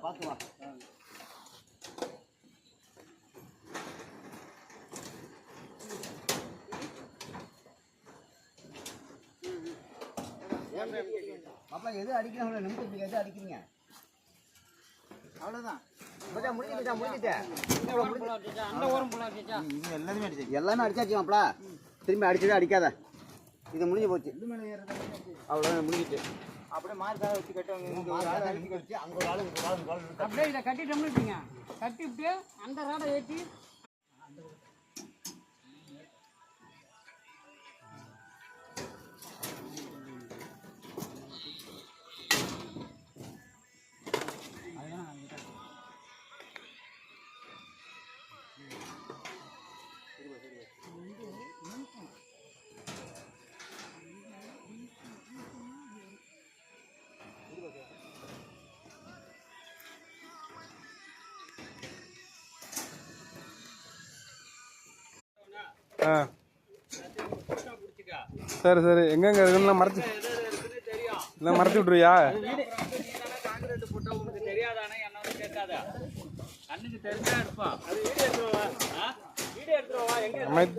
பார்த்து வா. அப்பா எது அடிக்கிறீங்க? நிமிஷத்துக்கு எது அடிக்கிறீங்க? அவ்வளோதான். எல்லாமே அடிச்சாச்சு மாப்பிள. திரும்பி அடிச்சதே அடிக்காத. இது முடிஞ்சு போச்சு. அவ்வளோதான் முடிஞ்சிச்சு. அப்படியே மார்க்காக வச்சு கட்டுவாங்க. அங்கே ஒரு ஆளு அப்படியே இதை கட்டிட்டோம்னு வச்சுங்க. கட்டிவிட்டு அந்த ராடை ஏற்றி சரி சரி எங்கெங்க இருக்குன்னு மறைச்சு இல்லை மறைச்சி விட்ருவியா?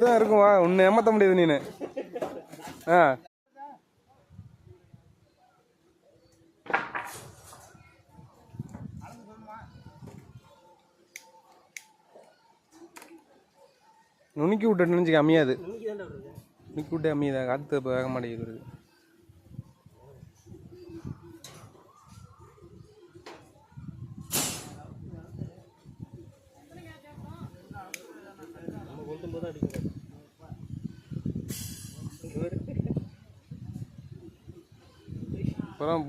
தான் இருக்கும் வா, உன்னை ஏமாற்ற முடியாது நீனு. நுணுக்கி விட்டு நினைச்சுக்க அமையாது. நுணுக்கி விட்டு அமையுதா? காற்று வேக மாட்டேங்குது. அப்புறம்